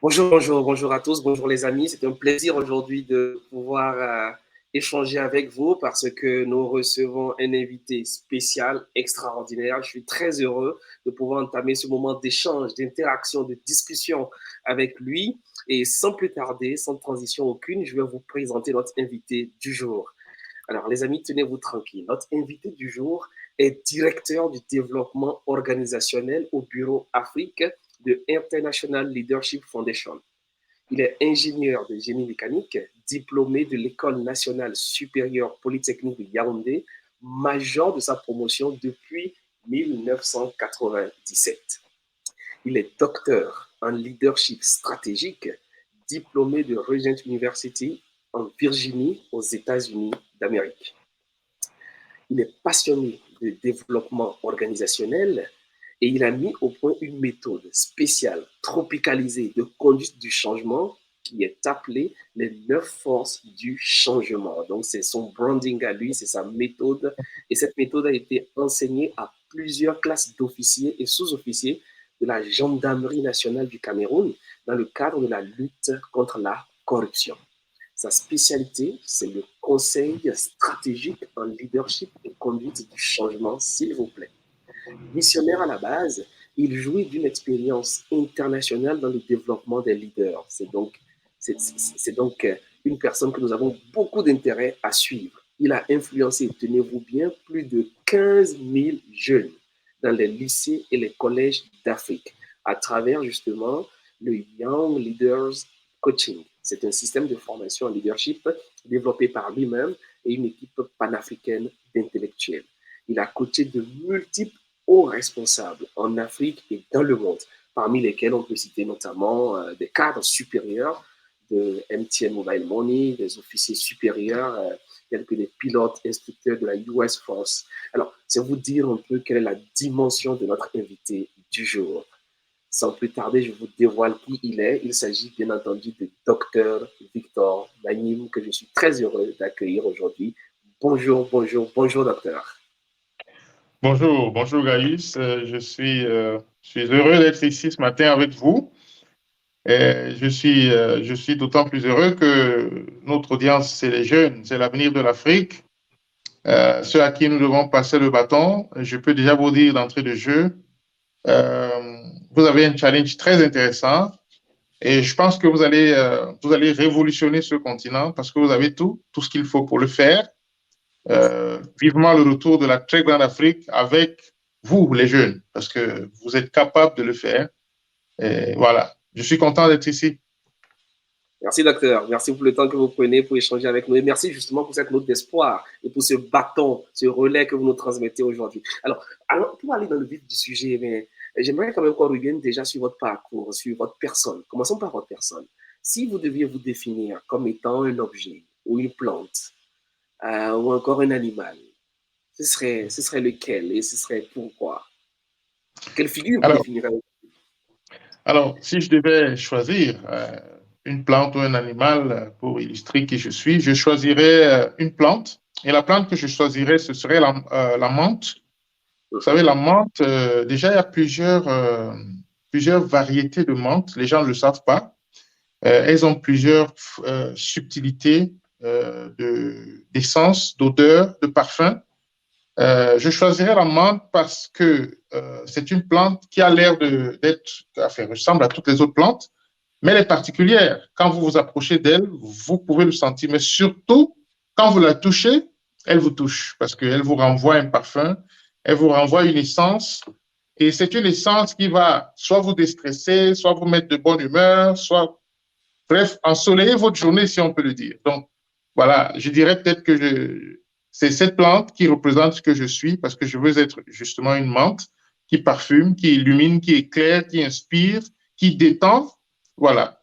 Bonjour à tous, bonjour les amis. C'est un plaisir aujourd'hui de pouvoir échanger avec vous parce que nous recevons un invité spécial, extraordinaire. Je suis très heureux de pouvoir entamer ce moment d'échange, d'interaction, de discussion avec lui. Et sans plus tarder, sans transition aucune, je vais vous présenter notre invité du jour. Alors les amis, tenez-vous tranquilles. Notre invité du jour est directeur du développement organisationnel au Bureau Afrique de International Leadership Foundation. Il est ingénieur de génie mécanique, diplômé de l'École nationale supérieure polytechnique de Yaoundé, major de sa promotion depuis 1997. Il est docteur en leadership stratégique, diplômé de Regent University en Virginie, aux États-Unis d'Amérique. Il est passionné de développement organisationnel et il a mis au point une méthode spéciale, tropicalisée de conduite du changement qui est appelée les 9 forces du changement. Donc, c'est son branding à lui, c'est sa méthode. Et cette méthode a été enseignée à plusieurs classes d'officiers et sous-officiers de la Gendarmerie nationale du Cameroun dans le cadre de la lutte contre la corruption. Sa spécialité, c'est le conseil stratégique en leadership et conduite du changement, s'il vous plaît. Missionnaire à la base, il jouit d'une expérience internationale dans le développement des leaders. C'est donc une personne que nous avons beaucoup d'intérêt à suivre. Il a influencé, tenez-vous bien, plus de 15 000 jeunes dans les lycées et les collèges d'Afrique à travers justement le Young Leaders Coaching. C'est un système de formation en leadership développé par lui-même et une équipe panafricaine d'intellectuels. Il a coaché de multiples hauts responsables en Afrique et dans le monde, parmi lesquels on peut citer notamment des cadres supérieurs de MTN Mobile Money, des officiers supérieurs tels que des pilotes instructeurs de la US Force. Alors, c'est vous dire un peu quelle est la dimension de notre invité du jour. Sans plus tarder, je vous dévoile qui il est. Il s'agit bien entendu de Dr Victor Nayim, que je suis très heureux d'accueillir aujourd'hui. Bonjour, docteur. Bonjour Gaïs. Je suis heureux d'être ici ce matin avec vous. Et je suis d'autant plus heureux que notre audience, c'est les jeunes, c'est l'avenir de l'Afrique, ceux à qui nous devons passer le bâton. Je peux déjà vous dire d'entrée de jeu, euh, vous avez un challenge très intéressant et je pense que vous allez révolutionner ce continent parce que vous avez tout ce qu'il faut pour le faire. Vivement le retour de la très grande Afrique avec vous, les jeunes, parce que vous êtes capables de le faire. Et voilà, je suis content d'être ici. Merci, docteur. Merci pour le temps que vous prenez pour échanger avec nous. Et merci justement pour cette note d'espoir et pour ce bâton, ce relais que vous nous transmettez aujourd'hui. Alors, pour aller dans le vif du sujet, mais j'aimerais quand même qu'on revienne déjà sur votre parcours, sur votre personne. Commençons par votre personne. Si vous deviez vous définir comme étant un objet ou une plante ou encore un animal, ce serait lequel et ce serait pourquoi? Quelle figure vous Alors, définirez? alors, si je devais choisir une plante ou un animal pour illustrer qui je choisirais une plante. Et la plante que je choisirais, ce serait la menthe. Vous savez, la menthe, déjà, il y a plusieurs variétés de menthe. Les gens ne le savent pas. Elles ont plusieurs subtilités d'essence, d'odeur, de parfum. Je choisirais la menthe parce que c'est une plante qui a l'air enfin, ressemble à toutes les autres plantes, mais elle est particulière. Quand vous vous approchez d'elle, vous pouvez le sentir, mais surtout, quand vous la touchez, elle vous touche parce qu'elle vous renvoie un parfum, elle vous renvoie une essence, et c'est une essence qui va soit vous déstresser, soit vous mettre de bonne humeur, soit, bref, ensoleiller votre journée, si on peut le dire. Donc, voilà, je dirais peut-être que c'est cette plante qui représente ce que je suis parce que je veux être justement une menthe qui parfume, qui illumine, qui éclaire, qui inspire, qui détend. Voilà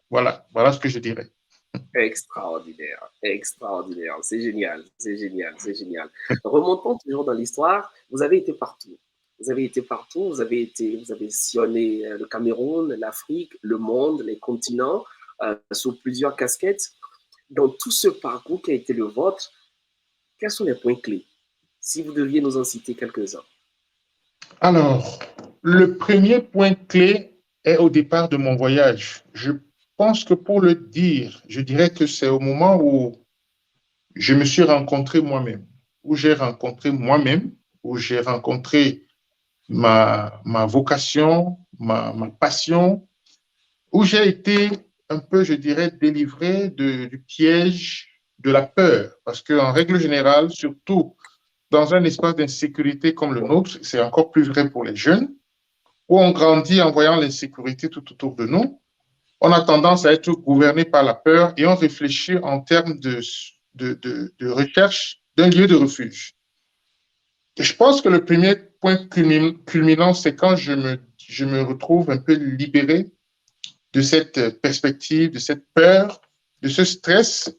ce que je dirais. Extraordinaire, extraordinaire. C'est génial, c'est génial, c'est génial. Remontons toujours dans l'histoire. Vous avez été partout. Vous avez été partout. Vous avez sillonné le Cameroun, l'Afrique, le monde, les continents, sous plusieurs casquettes. Dans tout ce parcours qui a été le vôtre, quels sont les points clés? Si vous deviez nous en citer quelques-uns. Alors, le premier point clé est au départ de mon voyage. pense que pour le dire, je dirais que c'est au moment où je me suis rencontré moi-même, où j'ai rencontré moi-même, où j'ai rencontré ma vocation, ma passion, où j'ai été un peu, je dirais, délivré du piège de la peur. Parce qu'en règle générale, surtout dans un espace d'insécurité comme le nôtre, c'est encore plus vrai pour les jeunes, où on grandit en voyant l'insécurité tout autour de nous, on a tendance à être gouverné par la peur et on réfléchit en termes de recherche d'un lieu de refuge. Et je pense que le premier point culminant, c'est quand je me retrouve un peu libéré de cette perspective, de cette peur, de ce stress,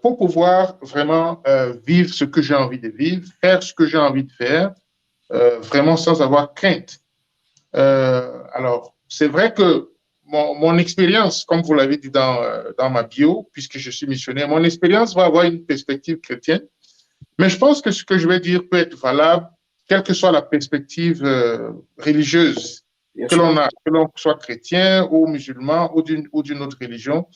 pour pouvoir vraiment vivre ce que j'ai envie de vivre, faire ce que j'ai envie de faire, vraiment sans avoir crainte. Alors, c'est vrai que mon expérience, comme vous l'avez dit dans ma bio, puisque je suis missionnaire, mon expérience va avoir une perspective chrétienne, mais je pense que ce que je vais dire peut être valable, quelle que soit la perspective religieuse que l'on a, que l'on soit chrétien ou musulman ou d'une autre religion.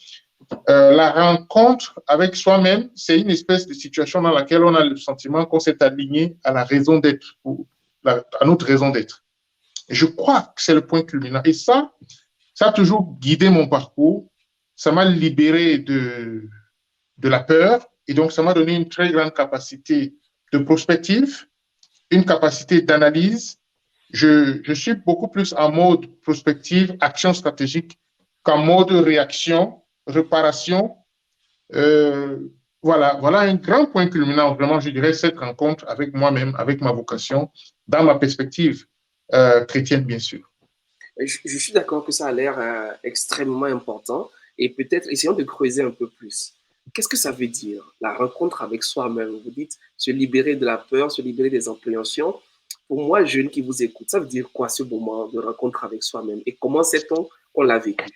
La rencontre avec soi-même, c'est une espèce de situation dans laquelle on a le sentiment qu'on s'est aligné à la raison d'être, à notre raison d'être. Et je crois que c'est le point culminant. Et ça a toujours guidé mon parcours. Ça m'a libéré de la peur. Et donc, ça m'a donné une très grande capacité de prospective, une capacité d'analyse. Je suis beaucoup plus en mode prospective, action stratégique, qu'en mode réaction, réparation. Euh, voilà un grand point culminant, vraiment, je dirais, cette rencontre avec moi-même, avec ma vocation, dans ma perspective chrétienne, bien sûr. Je suis d'accord que ça a l'air extrêmement important et peut-être essayons de creuser un peu plus. Qu'est-ce que ça veut dire, la rencontre avec soi-même? Vous dites se libérer de la peur, se libérer des appréhensions. Pour moi, jeune qui vous écoute, ça veut dire quoi ce moment de rencontre avec soi-même et comment sait-on qu'on l'a vécu?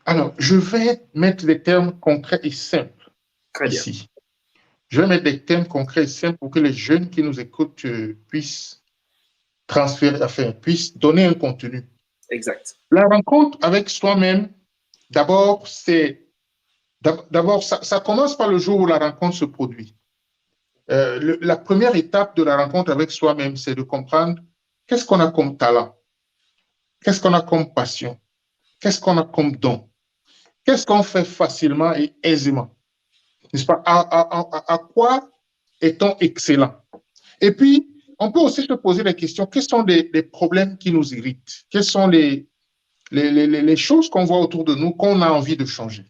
Alors, je vais mettre des termes concrets et simples Très bien, ici. Je vais mettre des termes concrets et simples pour que les jeunes qui nous écoutent puissent transférer, enfin, puissent donner un contenu. exact. La rencontre avec soi-même, d'abord, ça commence par le jour où la rencontre se produit. La première étape de la rencontre avec soi-même, c'est de comprendre qu'est-ce qu'on a comme talent, qu'est-ce qu'on a comme passion, qu'est-ce qu'on a comme don, qu'est-ce qu'on fait facilement et aisément, n'est-ce pas? À quoi est-on excellent? Et puis, on peut aussi se poser la question, quels sont les problèmes qui nous irritent? Quelles sont les choses qu'on voit autour de nous qu'on a envie de changer?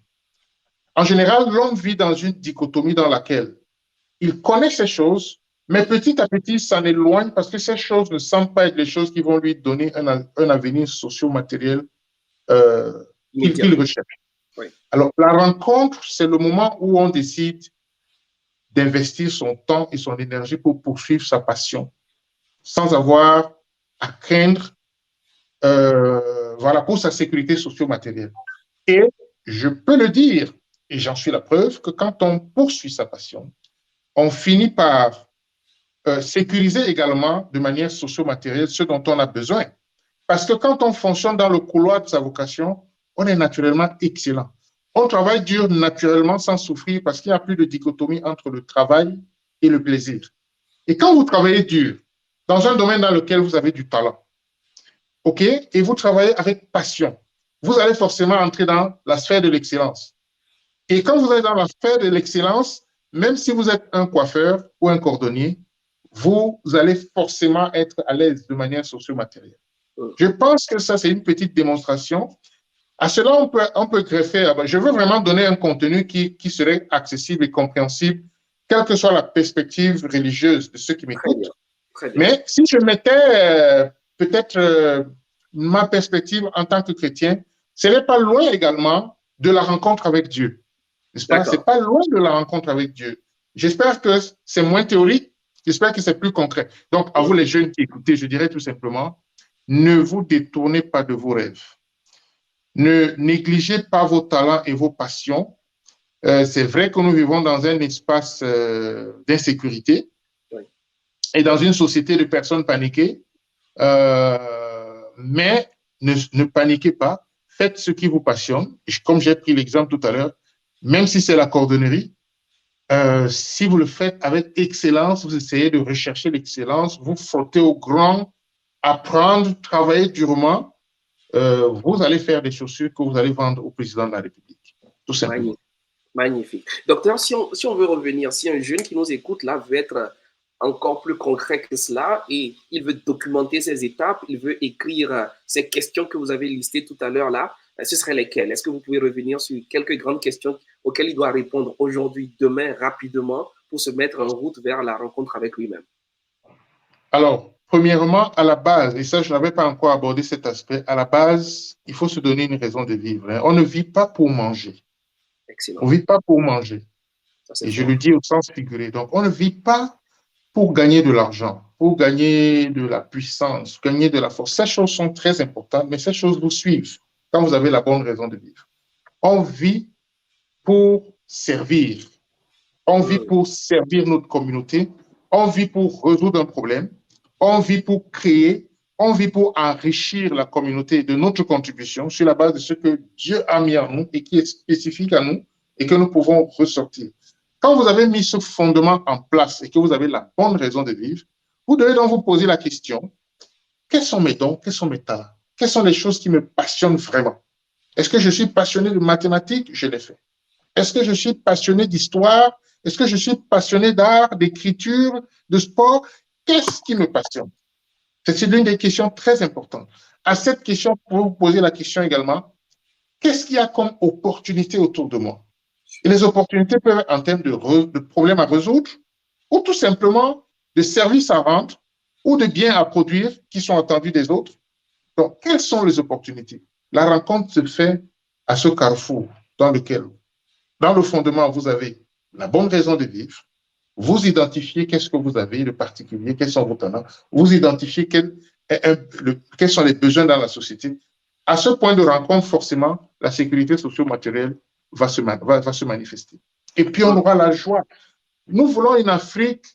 En général, l'homme vit dans une dichotomie dans laquelle il connaît ces choses, mais petit à petit, ça s'éloigne parce que ces choses ne semblent pas être les choses qui vont lui donner un avenir socio-matériel Immédiat. qu'il recherche. Oui. Alors, la rencontre, c'est le moment où on décide d'investir son temps et son énergie pour poursuivre sa passion, sans avoir à craindre voilà, pour sa sécurité socio-matérielle. Et je peux le dire, et j'en suis la preuve, que quand on poursuit sa passion, on finit par sécuriser également de manière socio-matérielle ce dont on a besoin. Parce que quand on fonctionne dans le couloir de sa vocation, on est naturellement excellent. On travaille dur naturellement sans souffrir parce qu'il n'y a plus de dichotomie entre le travail et le plaisir. Et quand vous travaillez dur dans un domaine dans lequel vous avez du talent, OK, et vous travaillez avec passion, vous allez forcément entrer dans la sphère de l'excellence. Et quand vous êtes dans la sphère de l'excellence, même si vous êtes un coiffeur ou un cordonnier, vous allez forcément être à l'aise de manière socio-matérielle. Je pense que ça, c'est une petite démonstration. À cela, on peut greffer. Je veux vraiment donner un contenu qui serait accessible et compréhensible, quelle que soit la perspective religieuse de ceux qui m'écoutent. Mais si je mettais peut-être ma perspective en tant que chrétien, ce n'est pas loin également de la rencontre avec Dieu. N'est-ce pas? C'est pas loin de la rencontre avec Dieu. J'espère que c'est moins théorique, j'espère que c'est plus concret. Donc, à vous les jeunes qui écoutez, je dirais tout simplement, ne vous détournez pas de vos rêves. Ne négligez pas vos talents et vos passions. C'est vrai que nous vivons dans un espace d'insécurité et dans une société de personnes paniquées, mais ne paniquez pas. faites ce qui vous passionne. Et comme j'ai pris l'exemple tout à l'heure, même si c'est la cordonnerie, si vous le faites avec excellence, vous essayez de rechercher l'excellence, vous frottez au grand, apprendre, travailler durement, vous allez faire des chaussures que vous allez vendre au président de la République, tout simplement. Magnifique. Magnifique. Docteur, si on veut revenir, si un jeune qui nous écoute là veut être encore plus concret que cela et il veut documenter ses étapes, il veut écrire ces questions que vous avez listées tout à l'heure là, ce seraient lesquelles? Est-ce que vous pouvez revenir sur quelques grandes questions auxquelles il doit répondre aujourd'hui, demain, rapidement, pour se mettre en route vers la rencontre avec lui-même? Alors, premièrement, à la base, et ça, je n'avais pas encore abordé cet aspect, à la base, il faut se donner une raison de vivre. Hein. On ne vit pas pour manger. Excellent. On ne vit pas pour manger. Ça, et je le dis au sens figuré. Donc, on ne vit pas pour gagner de l'argent, pour gagner de la puissance, gagner de la force. Ces choses sont très importantes, mais ces choses vous suivent quand vous avez la bonne raison de vivre. On vit pour servir. On vit pour servir notre communauté. On vit pour résoudre un problème. On vit pour créer. On vit pour enrichir la communauté de notre contribution sur la base de ce que Dieu a mis en nous et qui est spécifique à nous et que nous pouvons ressortir. Quand vous avez mis ce fondement en place et que vous avez la bonne raison de vivre, vous devez donc vous poser la question, quels sont mes dons, quels sont mes talents, quelles sont les choses qui me passionnent vraiment? Est-ce que je suis passionné de mathématiques? Je les fais. Est-ce que je suis passionné d'histoire? Est-ce que je suis passionné d'art, d'écriture, de sport? Qu'est-ce qui me passionne? C'est l'une des questions très importantes. À cette question, vous pouvez vous poser la question également, qu'est-ce qu'il y a comme opportunité autour de moi? Et les opportunités peuvent être en termes de problèmes à résoudre ou tout simplement de services à rendre ou de biens à produire qui sont attendus des autres. Donc, quelles sont les opportunités? La rencontre se fait à ce carrefour dans lequel, dans le fondement, vous avez la bonne raison de vivre, vous identifiez qu'est-ce que vous avez de particulier, quels sont vos talents, vous identifiez quels sont les besoins dans la société. À ce point de rencontre, forcément, la sécurité socio-matérielle va se manifester. Et puis, on aura la joie. Nous voulons une Afrique,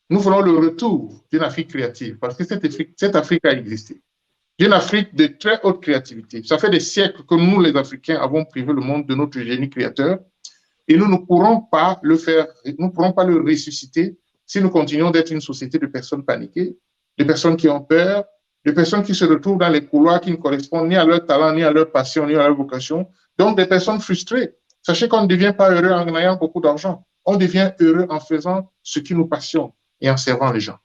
nous voulons le retour d'une Afrique créative, parce que cette Afrique a existé. D'une Afrique de très haute créativité. Ça fait des siècles que nous, les Africains, avons privé le monde de notre génie créateur. Et nous ne pourrons pas le faire, nous ne pourrons pas le ressusciter si nous continuons d'être une société de personnes paniquées, de personnes qui ont peur, de personnes qui se retrouvent dans les couloirs qui ne correspondent ni à leur talent, ni à leur passion, ni à leur vocation. Donc, des personnes frustrées. Sachez qu'on ne devient pas heureux en ayant beaucoup d'argent. On devient heureux en faisant ce qui nous passionne et en servant les gens.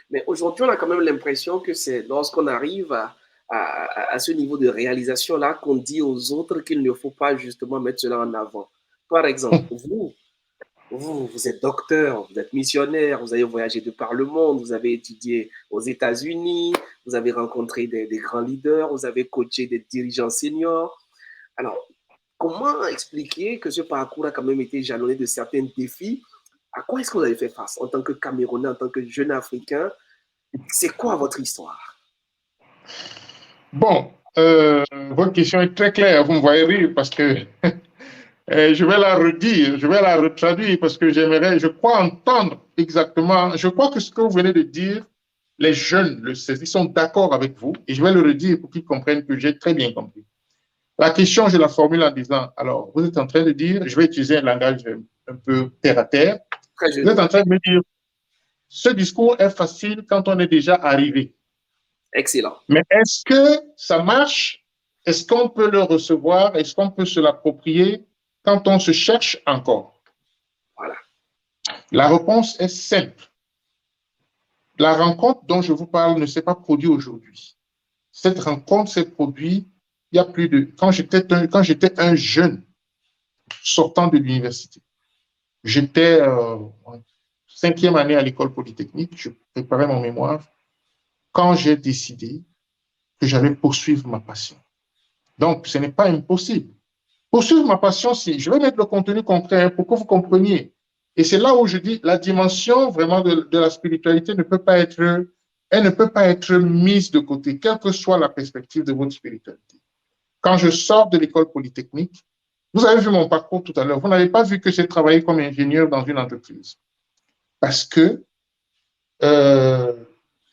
Mais aujourd'hui, on a quand même l'impression que c'est lorsqu'on arrive à ce niveau de réalisation-là qu'on dit aux autres qu'il ne faut pas justement mettre cela en avant. Par exemple, vous êtes docteur, vous êtes missionnaire, vous avez voyagé de par le monde, vous avez étudié aux États-Unis, vous avez rencontré des grands leaders, vous avez coaché des dirigeants seniors. Alors, comment expliquer que ce parcours a quand même été jalonné de certains défis? À quoi est-ce que vous avez fait face en tant que Camerounais, en tant que jeune Africain? C'est quoi votre histoire? Bon, votre question est très claire, vous me voyez rire parce que je vais la redire, je vais la retraduire parce que j'aimerais, je crois entendre exactement, je crois que ce que vous venez de dire, les jeunes le savent, ils sont d'accord avec vous et je vais le redire pour qu'ils comprennent que j'ai très bien compris. La question, je la formule en disant, alors, vous êtes en train de dire, je vais utiliser un langage un peu terre à terre, vous êtes en train de me dire, ce discours est facile quand on est déjà arrivé. Excellent. Mais est-ce que ça marche? Est-ce qu'on peut le recevoir? Est-ce qu'on peut se l'approprier quand on se cherche encore? Voilà. La réponse est simple. La rencontre dont je vous parle ne s'est pas produite aujourd'hui. Cette rencontre s'est produite il y a plus de... Quand j'étais un jeune sortant de l'université. J'étais en 5e année à l'école polytechnique, je préparais mon mémoire, quand j'ai décidé que j'allais poursuivre ma passion. Donc, ce n'est pas impossible. Poursuivre ma passion, je vais mettre le contenu concret pour que vous compreniez. Et c'est là où je dis, la dimension vraiment de la spiritualité ne peut pas être mise de côté, quelle que soit la perspective de votre spiritualité. Quand je sors de l'école polytechnique, vous avez vu mon parcours tout à l'heure, vous n'avez pas vu que j'ai travaillé comme ingénieur dans une entreprise. Parce que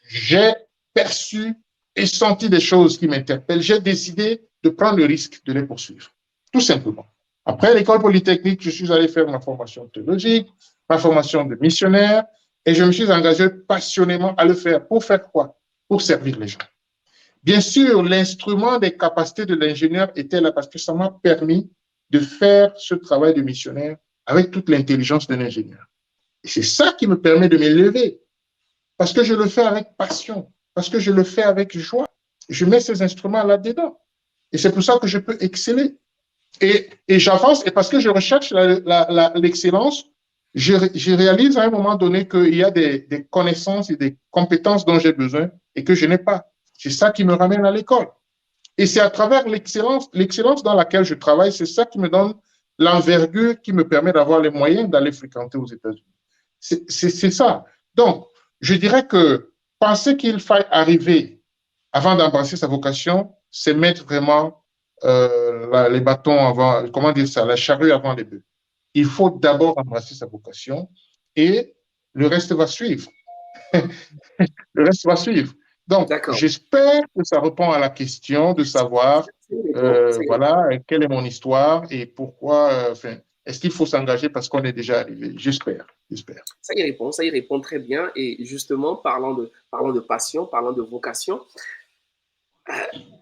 j'ai perçu et senti des choses qui m'interpellent, j'ai décidé de prendre le risque de les poursuivre. Tout simplement. Après l'école polytechnique, je suis allé faire ma formation théologique, ma formation de missionnaire, et je me suis engagé passionnément à le faire. Pour faire quoi? Pour servir les gens. Bien sûr, l'instrument des capacités de l'ingénieur était là parce que ça m'a permis de faire ce travail de missionnaire avec toute l'intelligence d'un ingénieur. Et c'est ça qui me permet de m'élever, parce que je le fais avec passion, parce que je le fais avec joie. Je mets ces instruments là-dedans. Et c'est pour ça que je peux exceller. Et j'avance, et parce que je recherche l'excellence, je réalise à un moment donné qu'il y a des connaissances et des compétences dont j'ai besoin et que je n'ai pas. C'est ça qui me ramène à l'école. Et c'est à travers l'excellence dans laquelle je travaille, c'est ça qui me donne l'envergure qui me permet d'avoir les moyens d'aller fréquenter aux États-Unis. C'est ça. Donc, je dirais que penser qu'il faille arriver avant d'embrasser sa vocation, c'est mettre vraiment les bâtons avant, comment dire ça, la charrue avant les bœufs. Il faut d'abord embrasser sa vocation et le reste va suivre. Le reste va suivre. Donc, j'espère que ça répond à la question de savoir, voilà, quelle est mon histoire et pourquoi, est-ce qu'il faut s'engager parce qu'on est déjà arrivé? J'espère. Ça y répond très bien. Et justement, parlant de passion, parlant de vocation,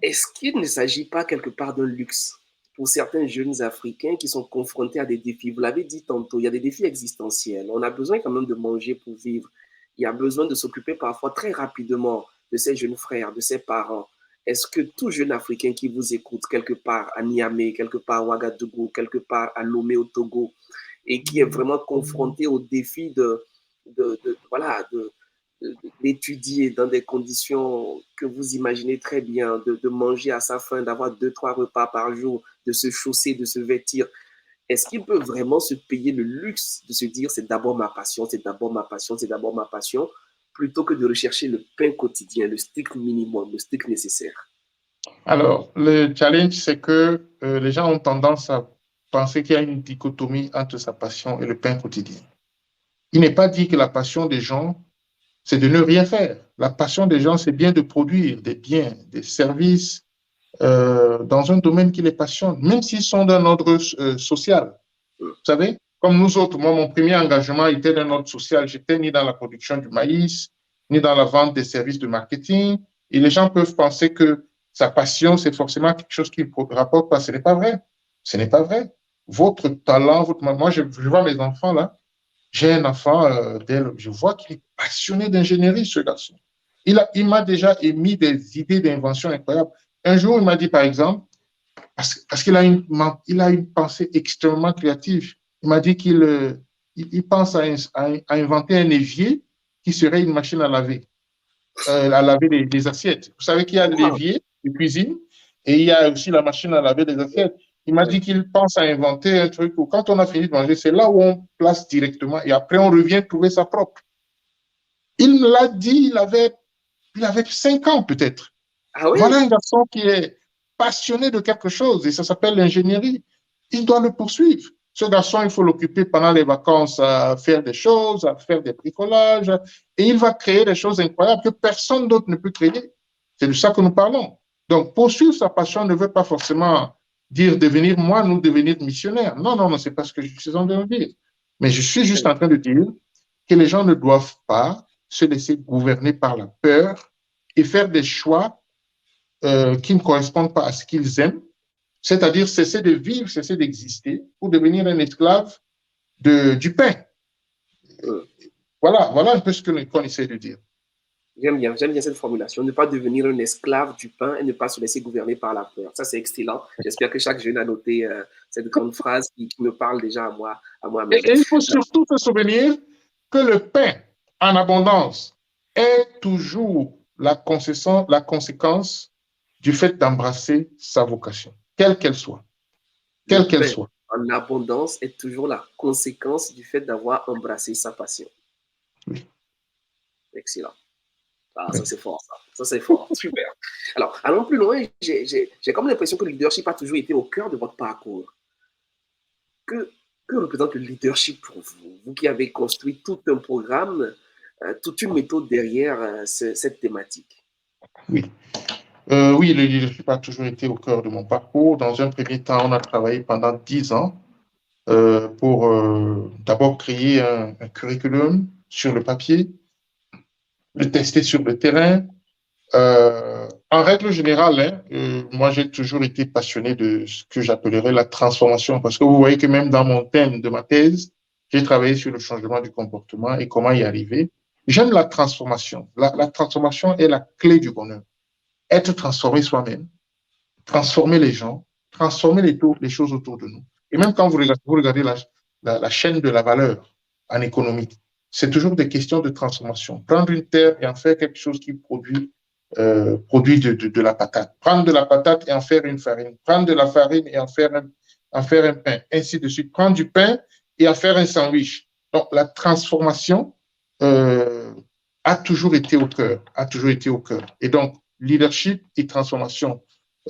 est-ce qu'il ne s'agit pas quelque part d'un luxe pour certains jeunes Africains qui sont confrontés à des défis? Vous l'avez dit tantôt, il y a des défis existentiels. On a besoin quand même de manger pour vivre. Il y a besoin de s'occuper parfois très rapidement de ses jeunes frères, de ses parents. Est-ce que tout jeune Africain qui vous écoute quelque part à Niamey, quelque part à Ouagadougou, quelque part à Lomé au Togo, et qui est vraiment confronté au défi voilà, d'étudier dans des conditions que vous imaginez très bien, de manger à sa faim, d'avoir 2, 3 repas par jour, de se chausser, de se vêtir, est-ce qu'il peut vraiment se payer le luxe de se dire c'est d'abord ma passion, c'est d'abord ma passion, c'est d'abord ma passion, plutôt que de rechercher le pain quotidien, le strict minimum, le strict nécessaire? Alors, le challenge, c'est que les gens ont tendance à penser qu'il y a une dichotomie entre sa passion et le pain quotidien. Il n'est pas dit que la passion des gens, c'est de ne rien faire. La passion des gens, c'est bien de produire des biens, des services dans un domaine qui les passionne, même s'ils sont d'un ordre social. Vous savez, comme nous autres, moi, mon premier engagement était d'un ordre social. J'étais ni dans la production du maïs, ni dans la vente des services de marketing. Et les gens peuvent penser que sa passion, c'est forcément quelque chose qui ne rapporte pas. Ce n'est pas vrai. Ce n'est pas vrai. Votre talent, moi, je vois mes enfants là. J'ai un enfant, je vois qu'il est passionné d'ingénierie, ce garçon. Il m'a déjà émis des idées d'invention incroyables. Un jour, il m'a dit, par exemple, parce qu'il a il a une pensée extrêmement créative. Il m'a dit il pense à inventer un évier qui serait une machine à laver des assiettes. Vous savez qu'il y a l'évier de cuisine et il y a aussi la machine à laver des assiettes. Il m'a dit qu'il pense à inventer un truc où quand on a fini de manger, c'est là où on place directement et après on revient trouver sa propre. Il me l'a dit, il avait 5 ans peut-être. Ah oui? Voilà un garçon qui est passionné de quelque chose et ça s'appelle l'ingénierie. Il doit le poursuivre. Ce garçon, il faut l'occuper pendant les vacances à faire des choses, à faire des bricolages et il va créer des choses incroyables que personne d'autre ne peut créer. C'est de ça que nous parlons. Donc, poursuivre sa passion ne veut pas forcément dire devenir moine ou devenir missionnaire. Non, non, non, c'est pas ce que je suis en train de dire. Mais je suis juste en train de dire que les gens ne doivent pas se laisser gouverner par la peur et faire des choix qui ne correspondent pas à ce qu'ils aiment, c'est-à-dire cesser de vivre, cesser d'exister pour devenir un esclave du pain. Voilà un peu ce qu'on essaie de dire. J'aime bien cette formulation. Ne pas devenir un esclave du pain et ne pas se laisser gouverner par la peur. Ça, c'est excellent. J'espère que chaque jeune a noté cette grande phrase qui me parle déjà à moi-même. Et il faut surtout se souvenir que le pain en abondance est toujours la conséquence du fait d'embrasser sa vocation, quelle qu'elle soit. Le Quelle qu'elle pain soit. en abondance est toujours la conséquence du fait d'avoir embrassé sa passion. Oui. Excellent. Ah, ça c'est fort, ça. Ça c'est fort. Super. Alors, allons plus loin. J'ai comme l'impression que le leadership a toujours été au cœur de votre parcours. Que, que représente le leadership pour vous? Vous qui avez construit tout un programme, toute une méthode derrière cette thématique. Oui. Oui, le leadership a toujours été au cœur de mon parcours. Dans un premier temps, on a travaillé pendant 10 ans pour d'abord créer un curriculum sur le papier, le tester sur le terrain. En règle générale, hein, moi, j'ai toujours été passionné de ce que j'appellerais la transformation, parce que vous voyez que même dans mon thème de ma thèse, j'ai travaillé sur le changement du comportement et comment y arriver. J'aime la transformation. La transformation est la clé du bonheur. Être transformé soi-même, transformer les gens, transformer les choses autour de nous. Et même quand vous regardez la chaîne de la valeur en économie, c'est toujours des questions de transformation. Prendre une terre et en faire quelque chose qui produit de la patate. Prendre de la patate et en faire une farine. Prendre de la farine et en faire un pain. Ainsi de suite. Prendre du pain et en faire un sandwich. Donc, la transformation a toujours été au cœur. A toujours été au cœur. Et donc, leadership et transformation,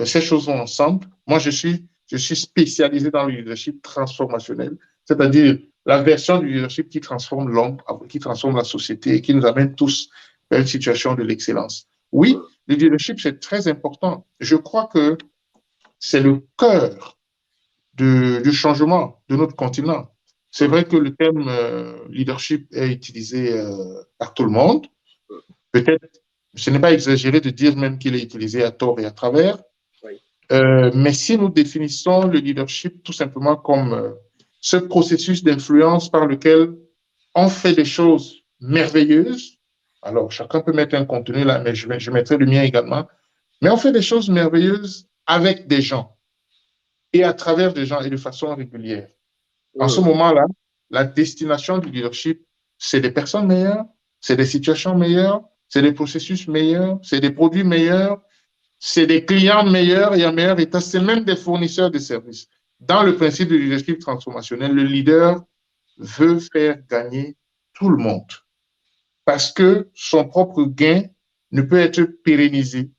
ces choses vont ensemble. Moi, je suis spécialisé dans le leadership transformationnel, c'est-à-dire la version du leadership qui transforme l'homme, qui transforme la société et qui nous amène tous vers une situation de l'excellence. Oui, le leadership, c'est très important. Je crois que c'est le cœur du changement de notre continent. C'est vrai que le terme leadership est utilisé par tout le monde. Peut-être, ce n'est pas exagéré de dire même qu'il est utilisé à tort et à travers. Oui. Mais si nous définissons le leadership tout simplement comme ce processus d'influence par lequel on fait des choses merveilleuses, alors chacun peut mettre un contenu là, mais je mettrai le mien également, mais on fait des choses merveilleuses avec des gens et à travers des gens et de façon régulière. En ce moment-là, la destination du leadership, c'est des personnes meilleures, c'est des situations meilleures, c'est des processus meilleurs, c'est des produits meilleurs, c'est des clients meilleurs et en meilleur état, c'est même des fournisseurs de services. Dans le principe du leadership transformationnel, le leader veut faire gagner tout le monde parce que son propre gain ne peut être pérennisé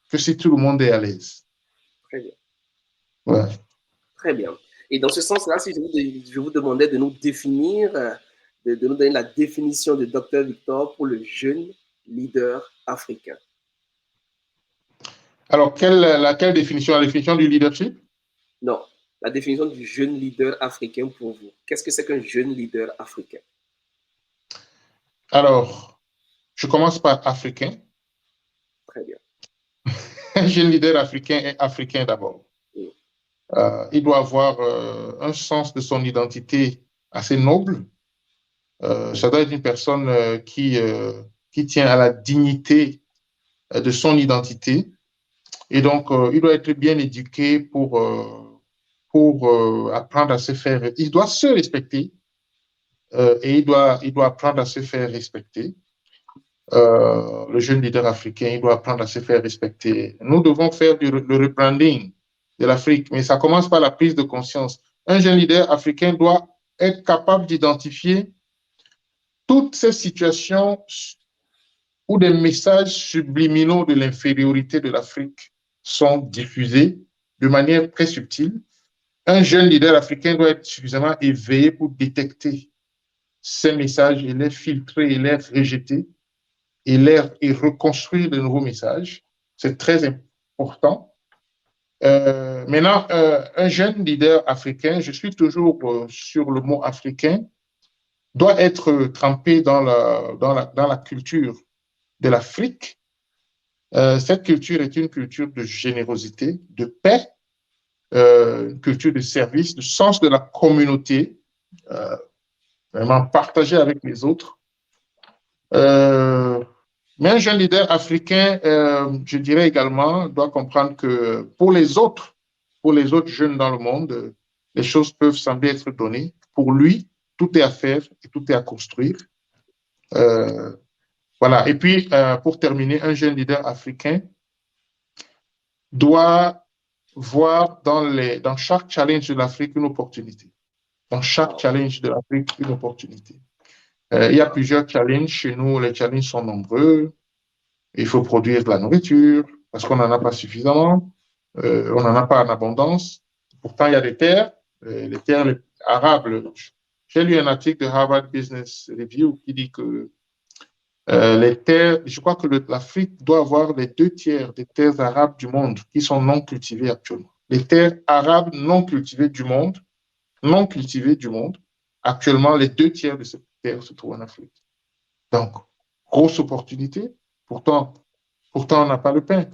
que si tout le monde est à l'aise. Très bien. Ouais. Très bien. Et dans ce sens-là, si je vous demandais de nous définir, de nous donner la définition de Dr Victor pour le jeune leader africain. Alors, quelle définition? La définition du leadership? Non, la définition du jeune leader africain pour vous. Qu'est-ce que c'est qu'un jeune leader africain? Alors, je commence par africain. Très bien. Un jeune leader africain est africain d'abord. Il doit avoir un sens de son identité assez noble. Ça doit être une personne qui tient à la dignité de son identité. Et donc, il doit être bien éduqué pour apprendre à se faire. Il doit se respecter et il doit apprendre à se faire respecter. Le jeune leader africain, il doit apprendre à se faire respecter. Nous devons faire le rebranding de l'Afrique, mais ça commence par la prise de conscience. Un jeune leader africain doit être capable d'identifier toutes ces situations où des messages subliminaux de l'infériorité de l'Afrique sont diffusés de manière très subtile. Un jeune leader africain doit être suffisamment éveillé pour détecter ces messages et les filtrer et les rejeter et reconstruire de nouveaux messages. C'est très important. Maintenant, un jeune leader africain, je suis toujours sur le mot africain, doit être trempé dans la culture de l'Afrique. Cette culture est une culture de générosité, de paix, une culture de service, de sens de la communauté, vraiment partagée avec les autres. Mais un jeune leader africain, je dirais également, doit comprendre que pour les autres jeunes dans le monde, les choses peuvent sembler être données. Pour lui, tout est à faire et tout est à construire. Voilà. Et puis, pour terminer, un jeune leader africain doit voir dans chaque challenge de l'Afrique une opportunité. Dans chaque challenge de l'Afrique, une opportunité. Il y a plusieurs challenges chez nous. Les challenges sont nombreux. Il faut produire de la nourriture parce qu'on n'en a pas suffisamment. On n'en a pas en abondance. Pourtant, il y a des terres, les terres arables. J'ai lu un article de Harvard Business Review qui dit que Les terres, je crois que l'Afrique doit avoir les 2 tiers des terres arabes du monde qui sont non cultivées actuellement. Les terres arabes non cultivées du monde, actuellement, les 2 tiers de ces terres se trouvent en Afrique. Donc, grosse opportunité. Pourtant, on n'a pas le pain.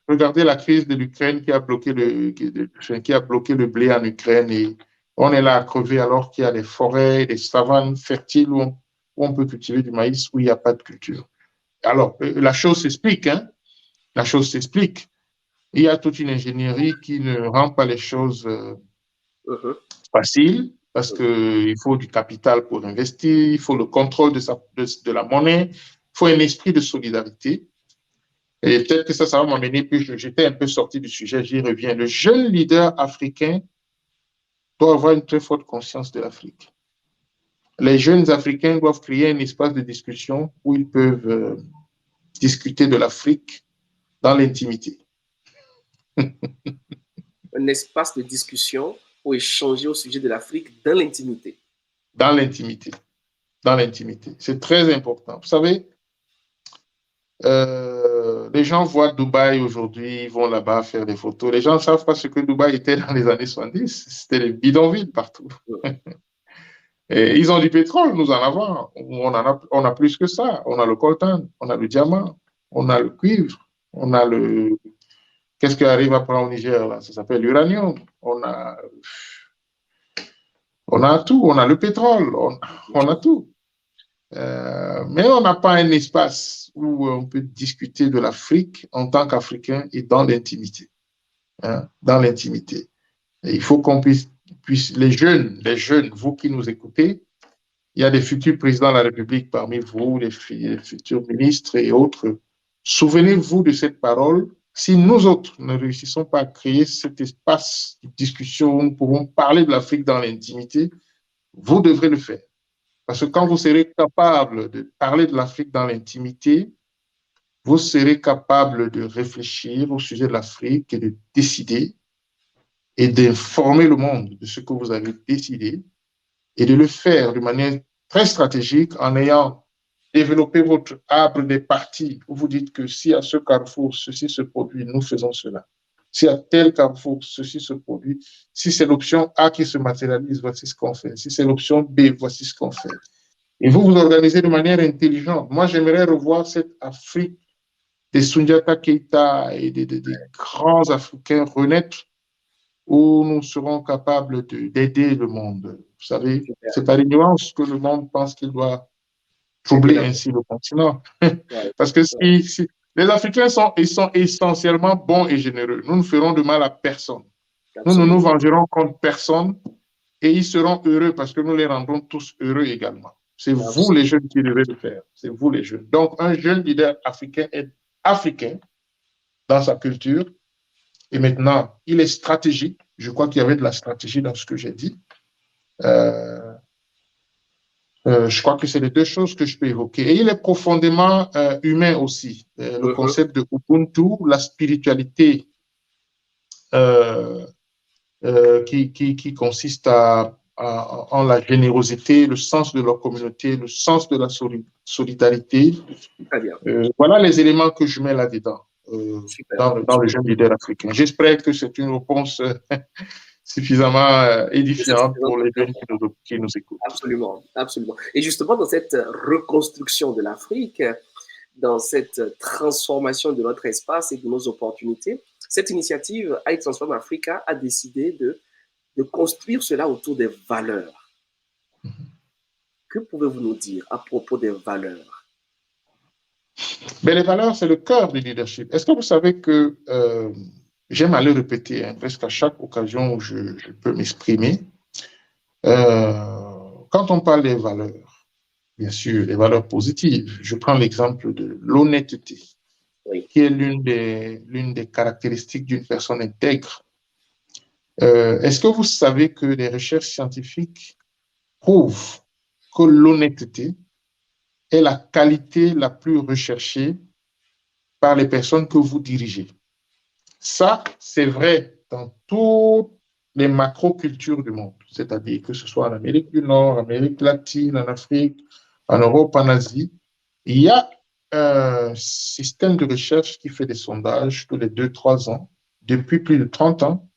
Regardez la crise de l'Ukraine qui a bloqué le blé en Ukraine et on est là à crever alors qu'il y a des forêts, des savanes fertiles où on peut cultiver du maïs où il n'y a pas de culture. Alors, la chose s'explique, hein? La chose s'explique. Il y a toute une ingénierie qui ne rend pas les choses faciles parce qu'il faut du capital pour investir, il faut le contrôle de la monnaie, il faut un esprit de solidarité. Et peut-être que ça va m'amener, puis j'étais un peu sorti du sujet, j'y reviens. Le jeune leader africain doit avoir une très forte conscience de l'Afrique. Les jeunes Africains doivent créer un espace de discussion où ils peuvent discuter de l'Afrique dans l'intimité. Un espace de discussion pour échanger au sujet de l'Afrique dans l'intimité. Dans l'intimité. Dans l'intimité. C'est très important. Vous savez, les gens voient Dubaï aujourd'hui, ils vont là-bas faire des photos. Les gens ne savent pas ce que Dubaï était dans les années 70. C'était les bidonvilles partout. Et ils ont du pétrole, nous en avons. On a plus que ça. On a le coltan, on a le diamant, on a le cuivre, on a le... Qu'est-ce qui arrive après au Niger, là? Ça s'appelle l'uranium. On a tout. On a le pétrole. On a tout. Mais on n'a pas un espace où on peut discuter de l'Afrique en tant qu'Africain et dans l'intimité. Hein, dans l'intimité. Et il faut qu'on puisse, les jeunes, vous qui nous écoutez, il y a des futurs présidents de la République parmi vous, les futurs ministres et autres. Souvenez-vous de cette parole. Si nous autres ne réussissons pas à créer cet espace de discussion où nous pouvons parler de l'Afrique dans l'intimité, vous devrez le faire. Parce que quand vous serez capable de parler de l'Afrique dans l'intimité, vous serez capable de réfléchir au sujet de l'Afrique et de décider et d'informer le monde de ce que vous avez décidé et de le faire de manière très stratégique en ayant développé votre arbre des parties où vous dites que si à ce carrefour, ceci se produit, nous faisons cela. Si à tel carrefour, ceci se produit, si c'est l'option A qui se matérialise, voici ce qu'on fait. Si c'est l'option B, voici ce qu'on fait. Et vous vous organisez de manière intelligente. Moi, j'aimerais revoir cette Afrique des Sundiata Keita et des grands Africains renaître où nous serons capables d'aider le monde. Vous savez, c'est par ignorance que le monde pense qu'il doit troubler ainsi le continent. Parce que les Africains ils sont essentiellement bons et généreux. Nous ne ferons de mal à personne. Absolument. Nous ne nous vengerons contre personne et ils seront heureux parce que nous les rendrons tous heureux également. C'est vous les jeunes qui devez le faire. C'est vous les jeunes. Donc, un jeune leader africain est africain dans sa culture. Et maintenant, il est stratégique. Je crois qu'il y avait de la stratégie dans ce que j'ai dit. Je crois que c'est les 2 choses que je peux évoquer. Et il est profondément humain aussi. Le concept de Ubuntu, la spiritualité qui consiste en la générosité, le sens de leur communauté, le sens de la solidarité. Très bien. Voilà les éléments que je mets là-dedans, dans le jeune leader africain. J'espère que c'est une réponse suffisamment édifiante pour les jeunes qui nous écoutent. Absolument, absolument. Et justement, dans cette reconstruction de l'Afrique, dans cette transformation de notre espace et de nos opportunités, cette initiative I Transform Africa a décidé de construire cela autour des valeurs. Que pouvez-vous nous dire à propos des valeurs? Mais les valeurs, c'est le cœur du leadership. Est-ce que vous savez que, j'aime à le répéter, hein, presque à chaque occasion où je peux m'exprimer, quand on parle des valeurs, bien sûr, les valeurs positives, je prends l'exemple de l'honnêteté, qui est l'une des caractéristiques d'une personne intègre. Est-ce que vous savez que les recherches scientifiques prouvent que l'honnêteté est la qualité la plus recherchée par les personnes que vous dirigez? Ça, c'est vrai dans toutes les macro-cultures du monde, c'est-à-dire que ce soit en Amérique du Nord, Amérique latine, en Afrique, en Europe, en Asie. Il y a un système de recherche qui fait des sondages tous les 2, 3 ans, depuis plus de 30 ans,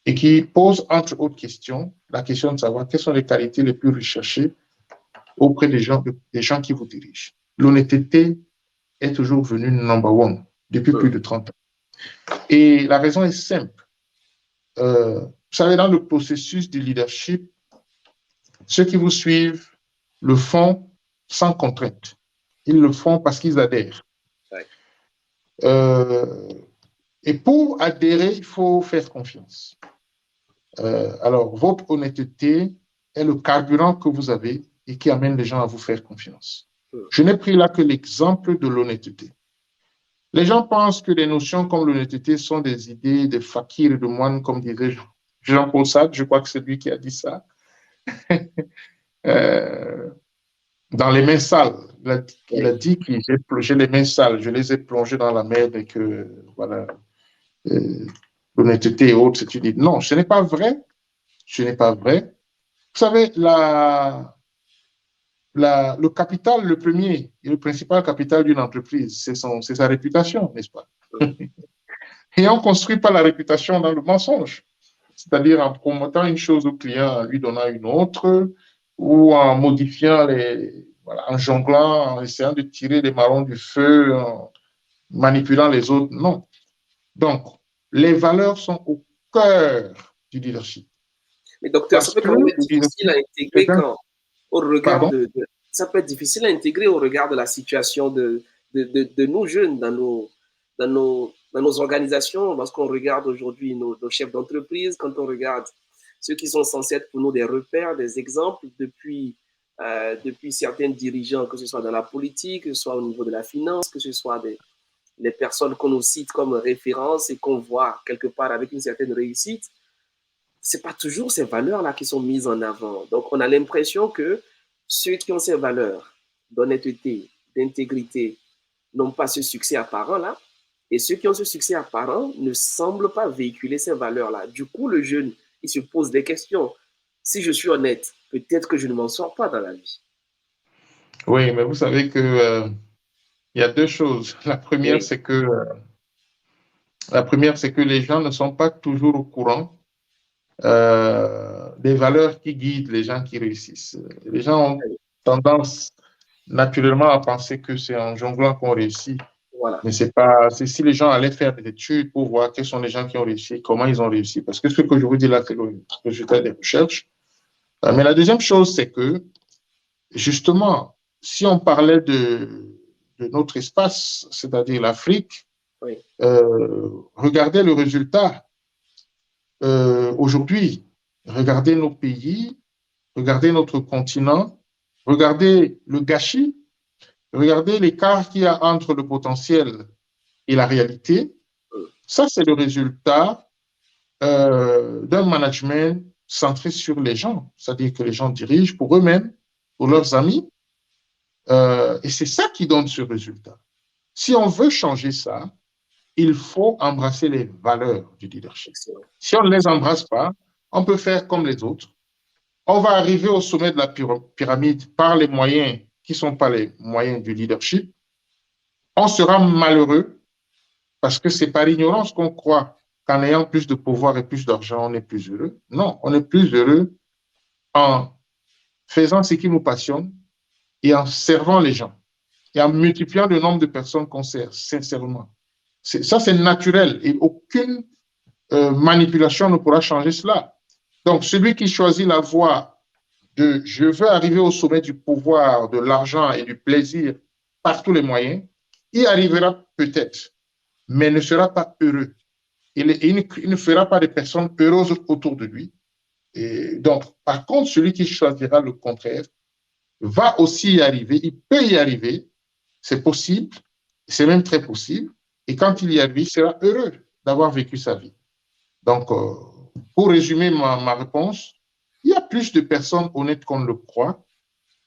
et qui pose, entre autres questions, la question de savoir quelles sont les qualités les plus recherchées auprès des gens qui vous dirigent. L'honnêteté est toujours venue number one depuis plus de 30 ans. Et la raison est simple. Vous savez, dans le processus du leadership, ceux qui vous suivent le font sans contrainte. Ils le font parce qu'ils adhèrent. Et pour adhérer, il faut faire confiance. Alors, votre honnêteté est le carburant que vous avez et qui amène les gens à vous faire confiance. Je n'ai pris là que l'exemple de l'honnêteté. Les gens pensent que des notions comme l'honnêteté sont des idées de fakirs et de moines, comme disait Jean-Paul Sartre, je crois que c'est lui qui a dit ça. Dans les mains sales. Il a dit que j'ai plongé les mains sales, je les ai plongées dans la mer et que, voilà, l'honnêteté et autres, c'est une idée. Non, ce n'est pas vrai. Ce n'est pas vrai. Vous savez, le capital, le premier et le principal capital d'une entreprise, c'est sa réputation, n'est-ce pas? Et on ne construit pas la réputation dans le mensonge, c'est-à-dire en promotant une chose au client, en lui donnant une autre, ou en modifiant en jonglant, en essayant de tirer des marrons du feu, en manipulant les autres. Non. Donc, les valeurs sont au cœur du leadership. Mais docteur, ça peut quand même être difficile à intégrer quand, au regard ça peut être difficile à intégrer au regard de la situation de nos jeunes dans nos organisations, lorsqu'on regarde aujourd'hui nos chefs d'entreprise, quand on regarde ceux qui sont censés être pour nous des repères, des exemples depuis certains dirigeants, que ce soit dans la politique, que ce soit au niveau de la finance, que ce soit les personnes qu'on nous cite comme référence et qu'on voit quelque part avec une certaine réussite. C'est pas toujours ces valeurs-là qui sont mises en avant. Donc, on a l'impression que ceux qui ont ces valeurs d'honnêteté, d'intégrité, n'ont pas ce succès apparent-là. Et ceux qui ont ce succès apparent ne semblent pas véhiculer ces valeurs-là. Du coup, le jeune, il se pose des questions. Si je suis honnête, peut-être que je ne m'en sors pas dans la vie. Oui, mais vous savez que il y a deux choses. La première, c'est que les gens ne sont pas toujours au courant des valeurs qui guident les gens qui réussissent. Les gens ont tendance naturellement à penser que c'est en jonglant qu'on réussit. Voilà. Mais c'est si les gens allaient faire des études pour voir quels sont les gens qui ont réussi, comment ils ont réussi. Parce que ce que je vous dis là, c'est le résultat des recherches. Mais la deuxième chose, c'est que, justement, si on parlait de notre espace, c'est-à-dire l'Afrique, regardez le résultat. Aujourd'hui, regardez nos pays, regardez notre continent, regardez le gâchis, regardez l'écart qu'il y a entre le potentiel et la réalité. Ça, c'est le résultat d'un management centré sur les gens, c'est-à-dire que les gens dirigent pour eux-mêmes, pour leurs amis, et c'est ça qui donne ce résultat. Si on veut changer ça, il faut embrasser les valeurs du leadership. Si on ne les embrasse pas, on peut faire comme les autres. On va arriver au sommet de la pyramide par les moyens qui ne sont pas les moyens du leadership. On sera malheureux parce que c'est par ignorance qu'on croit qu'en ayant plus de pouvoir et plus d'argent, on est plus heureux. Non, on est plus heureux en faisant ce qui nous passionne et en servant les gens et en multipliant le nombre de personnes qu'on sert sincèrement. Ça, c'est naturel et aucune manipulation ne pourra changer cela. Donc, celui qui choisit la voie de « je veux arriver au sommet du pouvoir, de l'argent et du plaisir par tous les moyens », il arrivera peut-être, mais ne sera pas heureux. Il ne fera pas de personnes heureuses autour de lui. Et donc, par contre, celui qui choisira le contraire va aussi y arriver, il peut y arriver, c'est possible, c'est même très possible, et quand il y arrive, il sera heureux d'avoir vécu sa vie. Donc, pour résumer ma réponse, il y a plus de personnes honnêtes qu'on ne le croit,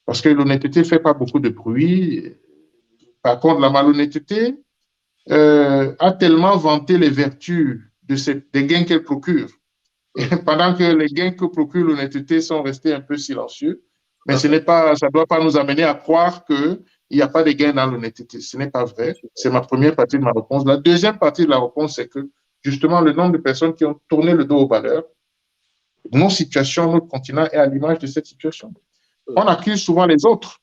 parce que l'honnêteté ne fait pas beaucoup de bruit. Par contre, la malhonnêteté a tellement vanté les vertus des gains qu'elle procure. Et pendant que les gains que procure l'honnêteté sont restés un peu silencieux, Mais ce n'est pas, ça ne doit pas nous amener à croire qu'il n'y a pas de gain dans l'honnêteté. Ce n'est pas vrai. C'est ma première partie de ma réponse. La deuxième partie de la réponse, c'est que justement, le nombre de personnes qui ont tourné le dos aux valeurs, nos situations, notre continent est à l'image de cette situation. On accuse souvent les autres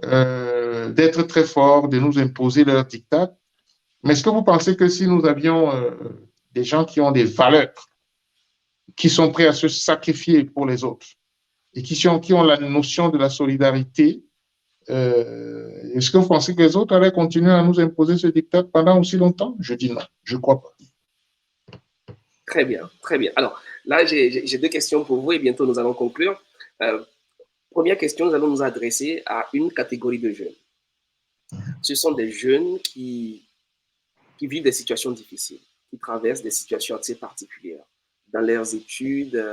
d'être très forts, de nous imposer leur diktat. Mais est-ce que vous pensez que si nous avions des gens qui ont des valeurs, qui sont prêts à se sacrifier pour les autres et qui ont la notion de la solidarité, est-ce que vous pensez que les autres allaient continuer à nous imposer ce diktat pendant aussi longtemps? Je dis non, je ne crois pas. Très bien, très bien. Alors là, j'ai deux questions pour vous et bientôt nous allons conclure. Première question, nous allons nous adresser à une catégorie de jeunes. Ce sont des jeunes qui vivent des situations difficiles, qui traversent des situations assez particulières dans leurs études,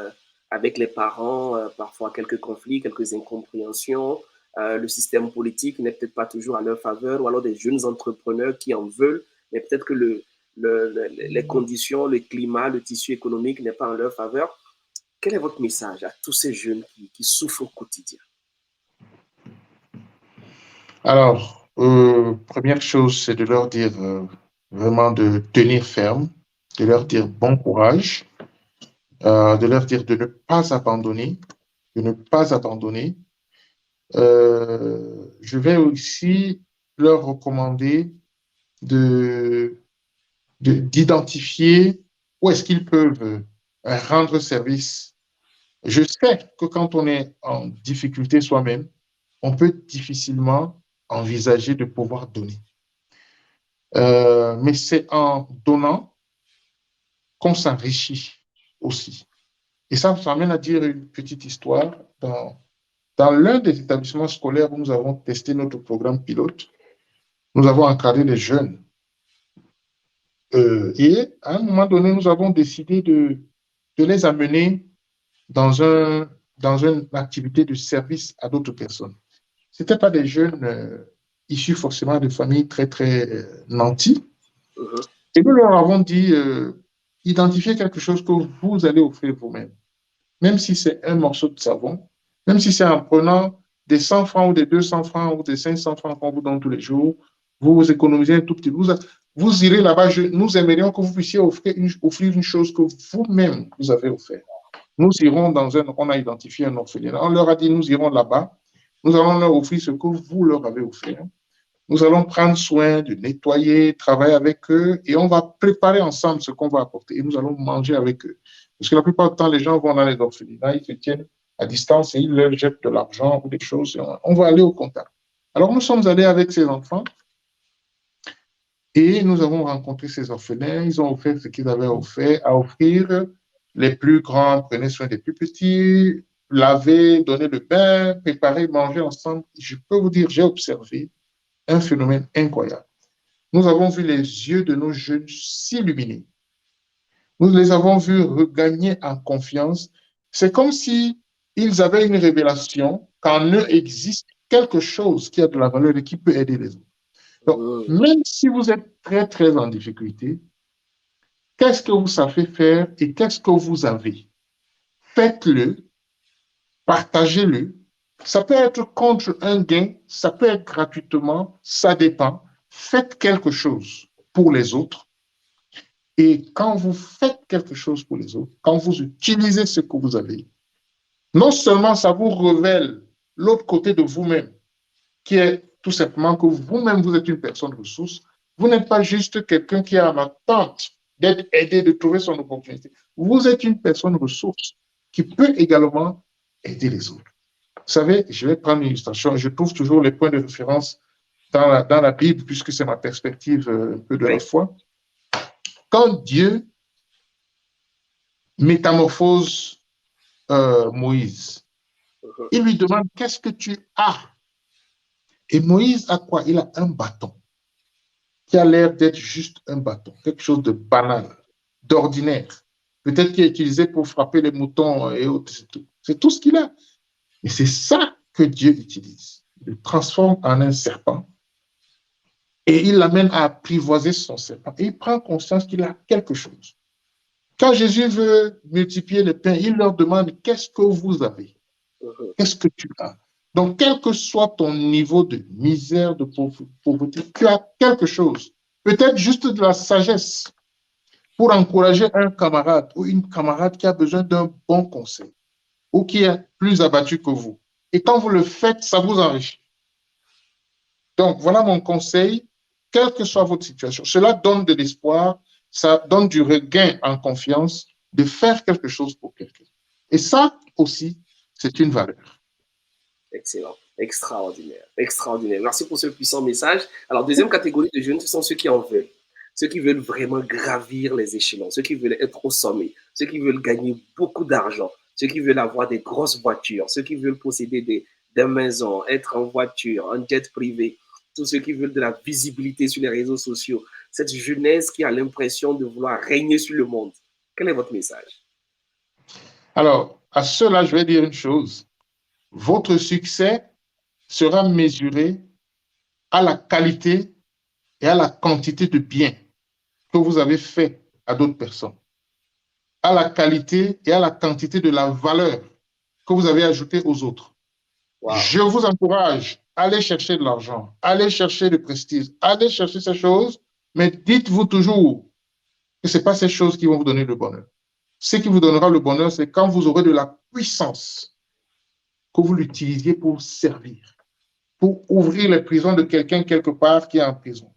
avec les parents, parfois quelques conflits, quelques incompréhensions. Le système politique n'est peut-être pas toujours à leur faveur, ou alors des jeunes entrepreneurs qui en veulent, mais peut-être que les conditions, le climat, le tissu économique n'est pas en leur faveur. Quel est votre message à tous ces jeunes qui souffrent au quotidien? Alors, première chose, c'est de leur dire vraiment de tenir ferme, de leur dire bon courage, de leur dire de ne pas abandonner, de ne pas abandonner. Je vais aussi leur recommander d'identifier où est-ce qu'ils peuvent rendre service. Je sais que quand on est en difficulté soi-même, on peut difficilement envisager de pouvoir donner. Mais c'est en donnant qu'on s'enrichit aussi. Et ça m'amène à dire une petite histoire. Dans l'un des établissements scolaires où nous avons testé notre programme pilote, nous avons encadré des jeunes. Et à un moment donné, nous avons décidé de les amener dans une activité de service à d'autres personnes. Ce n'étaient pas des jeunes issus forcément de familles très, très nantis. Et nous leur avons dit, identifiez quelque chose que vous allez offrir vous-même. Même si c'est un morceau de savon, même si c'est en prenant des 100 francs ou des 200 francs ou des 500 francs qu'on vous donne tous les jours, vous économisez un tout petit peu. Vous irez là-bas, nous aimerions que vous puissiez offrir une chose que vous-même vous avez offert. Nous irons on a identifié un orphelinat, on leur a dit, nous irons là-bas, nous allons leur offrir ce que vous leur avez offert. Nous allons prendre soin de nettoyer, travailler avec eux et on va préparer ensemble ce qu'on va apporter et nous allons manger avec eux. Parce que la plupart du temps, les gens vont dans les orphelinats, ils se tiennent à distance et ils leur jettent de l'argent ou des choses. On va aller au contact. Alors, nous sommes allés avec ces enfants et nous avons rencontré ces orphelins. Ils ont offert ce qu'ils avaient offert à offrir. Les plus grands prenaient soin des plus petits, laver, donner le bain, préparer, manger ensemble. Je peux vous dire, j'ai observé un phénomène incroyable. Nous avons vu les yeux de nos jeunes s'illuminer. Nous les avons vus regagner en confiance. C'est comme si ils avaient une révélation qu'en eux existe quelque chose qui a de la valeur et qui peut aider les autres. Donc, même si vous êtes très, très en difficulté, qu'est-ce que vous savez faire et qu'est-ce que vous avez? Faites-le, partagez-le. Ça peut être contre un gain, ça peut être gratuitement, ça dépend. Faites quelque chose pour les autres. Et quand vous faites quelque chose pour les autres, quand vous utilisez ce que vous avez, non seulement ça vous révèle l'autre côté de vous-même, qui est tout simplement que vous-même, vous êtes une personne ressource. Vous n'êtes pas juste quelqu'un qui est en attente d'être aidé, de trouver son opportunité. Vous êtes une personne ressource qui peut également aider les autres. Vous savez, je vais prendre une illustration. Je trouve toujours les points de référence dans la Bible, puisque c'est ma perspective un peu de la foi. Quand Dieu métamorphose Moïse, il lui demande, qu'est-ce que tu as? Et Moïse a quoi? Il a un bâton qui a l'air d'être juste un bâton, quelque chose de banal, d'ordinaire, peut-être qui est utilisé pour frapper les moutons et autres, c'est tout. C'est tout ce qu'il a. Et c'est ça que Dieu utilise. Il le transforme en un serpent et il l'amène à apprivoiser son serpent. Et il prend conscience qu'il a quelque chose. Quand Jésus veut multiplier le pain, il leur demande, qu'est-ce que vous avez? Qu'est-ce que tu as? Donc, quel que soit ton niveau de misère, de pauvreté, tu as quelque chose, peut-être juste de la sagesse, pour encourager un camarade ou une camarade qui a besoin d'un bon conseil ou qui est plus abattu que vous. Et quand vous le faites, ça vous enrichit. Donc, voilà mon conseil, quelle que soit votre situation. Cela donne de l'espoir, ça donne du regain en confiance de faire quelque chose pour quelqu'un. Et ça aussi, c'est une valeur. Excellent. Extraordinaire. Extraordinaire. Merci pour ce puissant message. Alors, deuxième catégorie de jeunes, ce sont ceux qui en veulent. Ceux qui veulent vraiment gravir les échelons, ceux qui veulent être au sommet, ceux qui veulent gagner beaucoup d'argent, ceux qui veulent avoir des grosses voitures, ceux qui veulent posséder des maisons, être en voiture, en jet privé, tous ceux qui veulent de la visibilité sur les réseaux sociaux. Cette jeunesse qui a l'impression de vouloir régner sur le monde. Quel est votre message? Alors, à cela, je vais dire une chose. Votre succès sera mesuré à la qualité et à la quantité de biens que vous avez fait à d'autres personnes, à la qualité et à la quantité de la valeur que vous avez ajoutée aux autres. Wow. Je vous encourage, allez chercher de l'argent, allez chercher le prestige, allez chercher ces choses, mais dites-vous toujours que ce n'est pas ces choses qui vont vous donner le bonheur. Ce qui vous donnera le bonheur, c'est quand vous aurez de la puissance, que vous l'utilisiez pour servir, pour ouvrir les prisons de quelqu'un quelque part qui est en prison,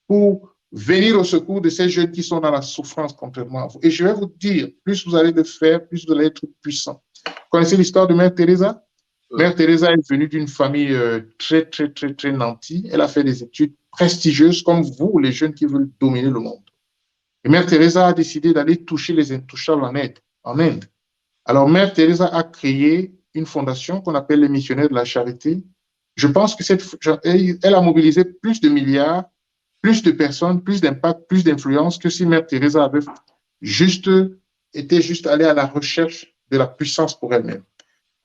pour venir au secours de ces jeunes qui sont dans la souffrance contrairement à vous. Et je vais vous dire, plus vous allez le faire, plus vous allez être puissant. Vous connaissez l'histoire de Mère Teresa? Mère Teresa est venue d'une famille très nantie. Elle a fait des études prestigieuses comme vous, les jeunes qui veulent dominer le monde. Et Mère Teresa a décidé d'aller toucher les intouchables en Inde. Alors, Mère Teresa a créé une fondation qu'on appelle les missionnaires de la charité. Je pense que elle a mobilisé plus de milliards, plus de personnes, plus d'impact, plus d'influence que si Mère Teresa avait été allée à la recherche de la puissance pour elle-même.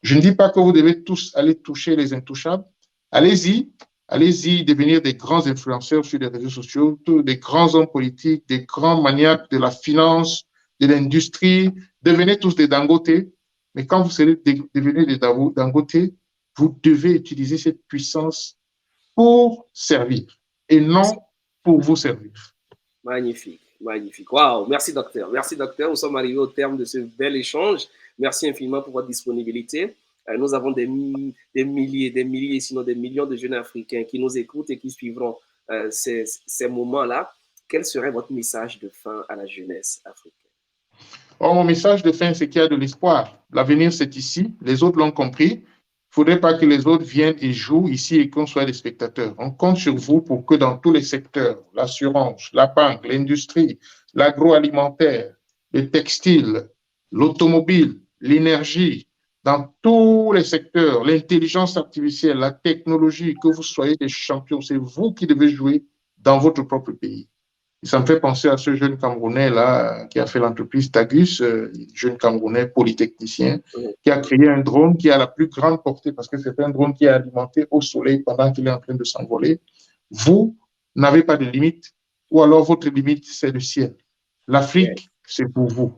Je ne dis pas que vous devez tous aller toucher les intouchables. Allez-y, allez-y devenir des grands influenceurs sur les réseaux sociaux, des grands hommes politiques, des grands maniaques de la finance, de l'industrie. Devenez tous des Dangote. Mais quand vous serez devenus des Dangote, vous devez utiliser cette puissance pour servir et non pour vous servir. Magnifique, magnifique. Waouh, merci docteur. Merci docteur. Nous sommes arrivés au terme de ce bel échange. Merci infiniment pour votre disponibilité. Nous avons des milliers, sinon des millions de jeunes Africains qui nous écoutent et qui suivront ces moments-là. Quel serait votre message de fin à la jeunesse africaine? Oh, mon message de fin, c'est qu'il y a de l'espoir. L'avenir, c'est ici. Les autres l'ont compris. Il ne faudrait pas que les autres viennent et jouent ici et qu'on soit des spectateurs. On compte sur vous pour que dans tous les secteurs, l'assurance, la banque, l'industrie, l'agroalimentaire, le textile, l'automobile, l'énergie, dans tous les secteurs, l'intelligence artificielle, la technologie, que vous soyez des champions, c'est vous qui devez jouer dans votre propre pays. Et ça me fait penser à ce jeune Camerounais là qui a fait l'entreprise Tagus, jeune Camerounais polytechnicien, qui a créé un drone qui a la plus grande portée parce que c'est un drone qui est alimenté au soleil pendant qu'il est en train de s'envoler. Vous n'avez pas de limite, ou alors votre limite, c'est le ciel. L'Afrique, c'est pour vous.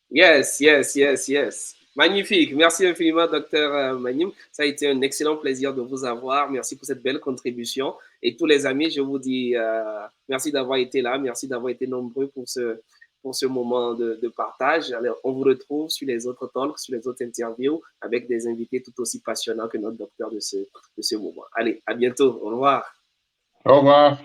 Yes, yes, yes, yes. Magnifique. Merci infiniment, docteur Manim. Ça a été un excellent plaisir de vous avoir. Merci pour cette belle contribution. Et tous les amis, je vous dis merci d'avoir été là. Merci d'avoir été nombreux pour ce moment de partage. Alors, on vous retrouve sur les autres talks, sur les autres interviews avec des invités tout aussi passionnants que notre docteur de ce moment. Allez, à bientôt. Au revoir. Au revoir.